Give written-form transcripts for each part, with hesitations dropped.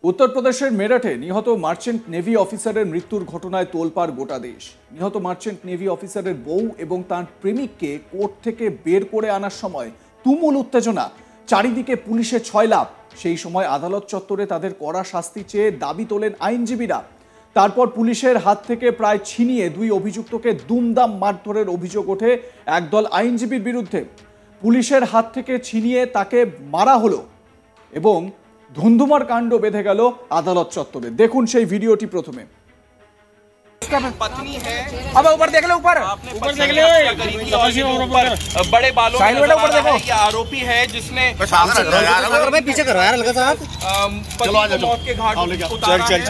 উত্তরপ্রদেশের মেরঠে নিহত merchant navy অফিসারের মৃত্যুর ঘটনায় তোলপাড় গোটা দেশ। নিহত মার্চেন্ট নেভি অফিসারের বউ এবং তার প্রেমিককে কোর্ট থেকে বের করে আনার সময় তুমুল উত্তেজনা, চারিদিকে পুলিশের ছয়লাপ। সেই সময় আদালত চত্বরে তাদের কড়া শাস্তি চেয়ে দাবি তোলেন আইনজীবীরা। তারপর পুলিশের হাত থেকে প্রায় ছিনিয়ে দুই অভিযুক্তকে দুমদাম মারধরের অভিযোগ ওঠে একদল আইনজীবীর বিরুদ্ধে। পুলিশের হাত থেকে ছিনিয়ে তাকে মারা হলো এবং ধুন্ধুমার কাণ্ড বেঁধে গেল আদালত চত্বরে। দেখুন সেই ভিডিওটি প্রথমে। पत्नी है, अब ऊपर देख लो, ऊपर देख लो, बड़े बालों में ऊपर देखो, ये आरोपी है जिसने पीछे करो यार, हल्का सा पति को मौत के घाट उतारा। चल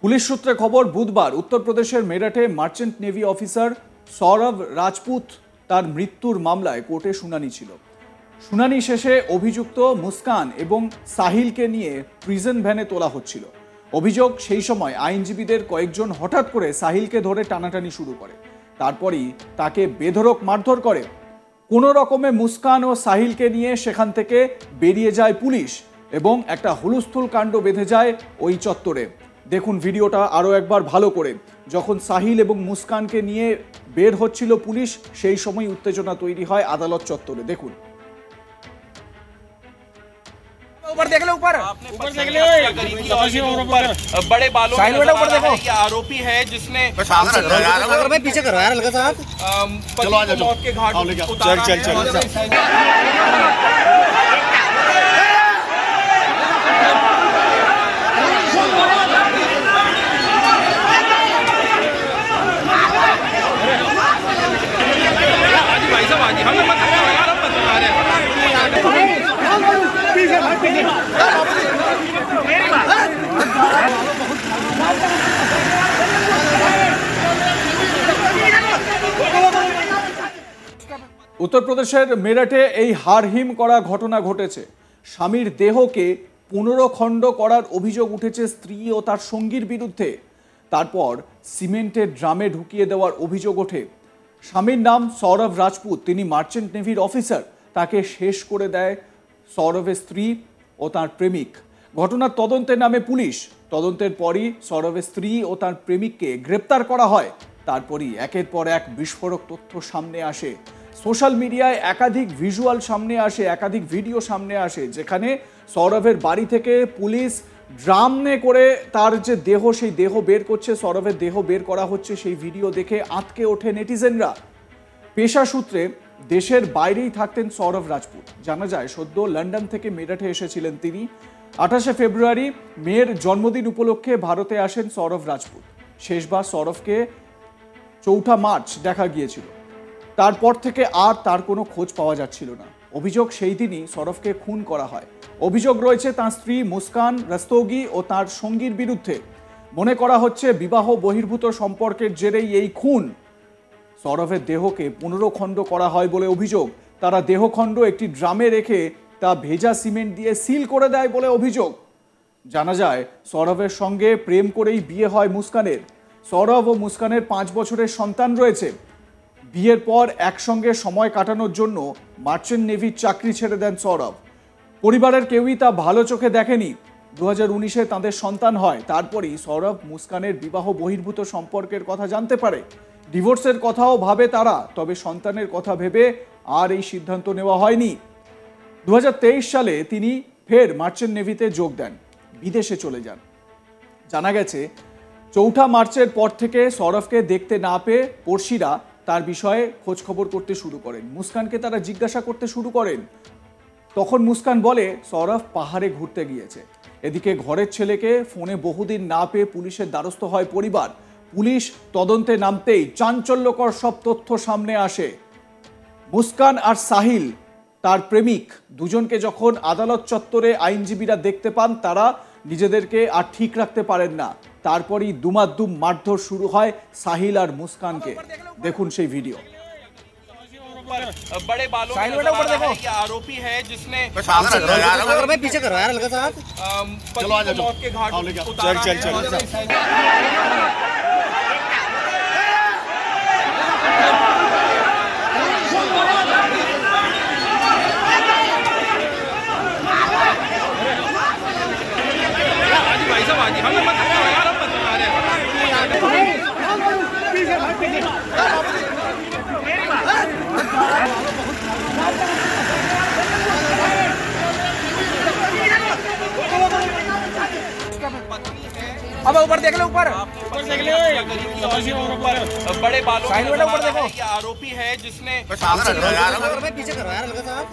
পুলিশ সূত্রে খবর, বুধবার উত্তরপ্রদেশের মেরঠে merchant navy officer Saurabh Rajput তার মৃত্যুর মামলায় কোর্টে শুনানি ছিল। শুনানি শেষে অভিযুক্ত মুস্কান এবং সাহিলকে নিয়ে প্রিজন ভ্যানে তোলা হচ্ছিল। অভিযোগ, সেই সময় আইনজীবীদের কয়েকজন হঠাৎ করে সাহিলকে ধরে টানাটানি শুরু করে, তারপরই তাকে বেধড়ক মারধর করে। কোনো রকমে মুস্কান ও সাহিলকে নিয়ে সেখান থেকে বেরিয়ে যায় পুলিশ এবং একটা হুলস্থুল কাণ্ড বেঁধে যায় ওই চত্বরে। দেখুন ভিডিওটা আরও একবার ভালো করে। যখন সাহিল এবং মুস্কানকে নিয়ে বের হচ্ছিল পুলিশ, সেই সময় উত্তেজনা তৈরি হয় আদালত চত্বরে। দেখুন। ऊपर देख लो, ऊपर देख लो, बड़े बालों में ऊपर देखो, ये आरोपी है जिसने पीछे करो यार, हल्का सा पति को मौत के घाट उतारा। चल উত্তরপ্রদেশের মেরঠে এই হাড়হিম করা ঘটনা ঘটেছে। স্বামীর দেহকে 15 খণ্ড করার অভিযোগ উঠেছে স্ত্রী ও তার সঙ্গীর বিরুদ্ধে। তারপর সিমেন্টের ড্রামে ঢুকিয়ে দেওয়ার অভিযোগ ওঠে। স্বামীর নাম সৌরভ রাজপুত, তিনি মার্চেন্ট নেভির অফিসার। তাকে শেষ করে দেয় সৌরভের স্ত্রী ও তার প্রেমিক। ঘটনার তদন্তে নামে পুলিশ। তদন্তের পরই সৌরভের স্ত্রী ও তার প্রেমিককে গ্রেপ্তার করা হয়। তারপরই একের পর এক বিস্ফোরক তথ্য সামনে আসে। সোশ্যাল মিডিয়ায় একাধিক ভিজুয়াল সামনে আসে, একাধিক ভিডিও সামনে আসে, যেখানে সৌরভের বাড়ি থেকে পুলিশ ড্রামে করে তার যে দেহ, সেই দেহ বের করছে, সৌরভের দেহ বের করা হচ্ছে। সেই ভিডিও দেখে আঁতকে ওঠে নেটিজেনরা। পেশা সূত্রে দেশের বাইরেই থাকতেন সৌরভ রাজপুত। জানা যায় সদ্য লন্ডন থেকে মেরঠে এসেছিলেন তিনি। 28শে ফেব্রুয়ারি মেয়ের জন্মদিন উপলক্ষে ভারতে আসেন সৌরভ রাজপুত। শেষবার সৌরভকে 4 মার্চ দেখা গিয়েছিল। তারপর থেকে আর তার কোনো খোঁজ পাওয়া যাচ্ছিল না। অভিযোগ, সেই দিনই সৌরভকে খুন করা হয়। অভিযোগ রয়েছে তার স্ত্রী মুস্কান রস্তোগি ও তার সঙ্গীর বিরুদ্ধে। মনে করা হচ্ছে বিবাহ বহির্ভূত সম্পর্কের জেরেই এই খুন। সৌরভের দেহকে 15 খণ্ড করা হয় বলে অভিযোগ। তারা দেহখণ্ড একটি ড্রামে রেখে তা ভেজা সিমেন্ট দিয়ে সিল করে দেয় বলে অভিযোগ। জানা যায় সৌরভের সঙ্গে প্রেম করেই বিয়ে হয় মুস্কানের। সৌরভ ও মুস্কানের 5 বছরের সন্তান রয়েছে। বিয়ের পর একসঙ্গে সময় কাটানোর জন্য মার্চেন্ট নেভির চাকরি ছেড়ে দেন সৌরভ। পরিবারের কেউই তা ভালো চোখে দেখেনি। 2019-এ তাদের সন্তান হয়। তারপরই সৌরভ মুস্কানের বিবাহ বহির্ভূত সম্পর্কের কথা জানতে পারে। ডিভোর্সের কথাও ভাবে তারা, তবে সন্তানের কথা ভেবে আর এই সিদ্ধান্ত নেওয়া হয়নি। 2023 সালে তিনি ফের মার্চেন্ট নেভিতে যোগ দেন, বিদেশে চলে যান। জানা গেছে 4 মার্চের পর থেকে সৌরভকে দেখতে না পেয়ে পড়শিরা তার বিষয়ে খোঁজ খবর করতে শুরু করেন। মুস্কানকে তারা জিজ্ঞাসা করতে শুরু করেন। তখন মুস্কান বলে সৌরভ পাহাড়ে ঘুরতে গিয়েছে। এদিকে ঘরের ছেলেকে ফোনে বহুদিন না পেয়ে পুলিশের দ্বারস্থ হয় পরিবার। পুলিশ তদন্তে নামতেই চাঞ্চল্যকর সব তথ্য সামনে আসে। মুস্কান আর সাহিল তার প্রেমিক দুজনকে যখন আদালত চত্বরে আইনজীবীরা দেখতে পান, তারা নিজেদেরকে আর ঠিক রাখতে পারেন না। তারপরই দুমাদ্দুম মারধর শুরু হয় সাহিল আর মুস্কানকে। দেখুন সেই ভিডিও। बड़े बालों में नजर आ रहा है ये आरोपी है जिसने भाई पीछे करो यार हल्का सा हाथ। चलो आ जाओ मौत के घाट उतारा है। भाई साहब आज हमें मत यार हम मत मारे। अब ऊपर देख लो ऊपर देख लो बड़े बालों में नजर आ रहा है ये आरोपी है जिसने भाई पीछे करो यार हल्का सा हाथ।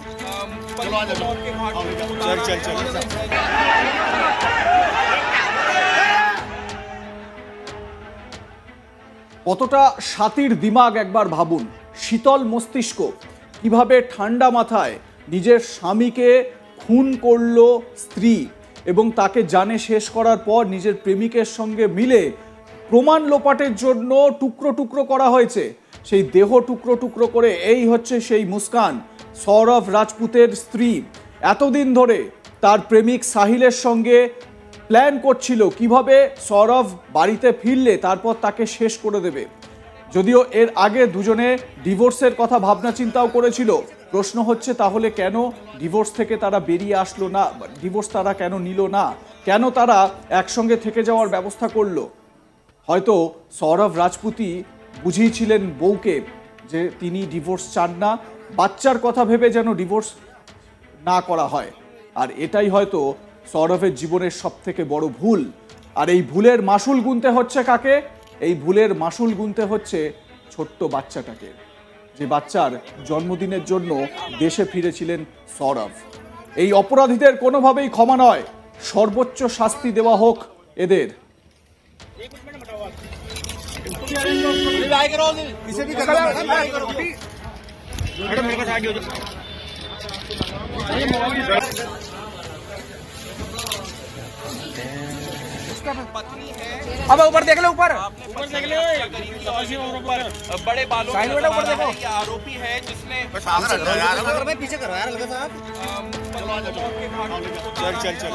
चलो आ जाओ मौत के घाट चल কতটা সাতির দিমাগ একবার ভাবুন। শীতল মস্তিষ্ক, কিভাবে ঠান্ডা মাথায় নিজের স্বামীকে খুন করলো স্ত্রী এবং তাকে জানে শেষ করার পর নিজের প্রেমিকের সঙ্গে মিলে প্রমাণ লোপাটের জন্য টুকরো টুকরো করা হয়েছে। সেই দেহ টুকরো টুকরো করে এই হচ্ছে সেই মুস্কান, সৌরভ রাজপুতের স্ত্রী। এতদিন ধরে তার প্রেমিক সাহিলের সঙ্গে প্ল্যান করছিল কিভাবে সৌরভ বাড়িতে ফিরলে তারপর তাকে শেষ করে দেবে। যদিও এর আগে দুজনে ডিভোর্সের কথা ভাবনা চিন্তাও করেছিল। প্রশ্ন হচ্ছে তাহলে কেন ডিভোর্স থেকে তারা বেরিয়ে আসলো না, ডিভোর্স তারা কেন নিল না, কেন তারা একসঙ্গে থেকে যাওয়ার ব্যবস্থা করলো? হয়তো সৌরভ রাজপুতই বুঝিয়েছিলেন বউকে যে তিনি ডিভোর্স চান না, বাচ্চার কথা ভেবে যেন ডিভোর্স না করা হয়। আর এটাই হয়তো সৌরভের জীবনের সব থেকে বড় ভুল। আর এই ভুলের মাসুল গুনতে হচ্ছে কাকে? এই ভুলের মাসুল গুনতে হচ্ছে ছোট্ট বাচ্চাটাকে, যে বাচ্চার জন্মদিনের জন্য দেশে ফিরেছিলেন সৌরভ। এই অপরাধীদের কোনোভাবেই ক্ষমা নয়, সর্বোচ্চ শাস্তি দেওয়া হোক এদের। पत्नी है अब ऊपर देख लो ऊपर देख लो बड़े बालों में नजर आ रहा है ये आरोपी है जिसने भाई पीछे करो यार हल्का सा हाथ। चलो आ जाओ मौत के घाट चल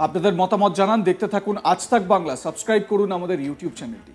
আপনাদের মতামত জানান, দেখতে থাকুন আজ তাক বাংলা, সাবস্ক্রাইব করুন আমাদের ইউটিউব চ্যানেলটি।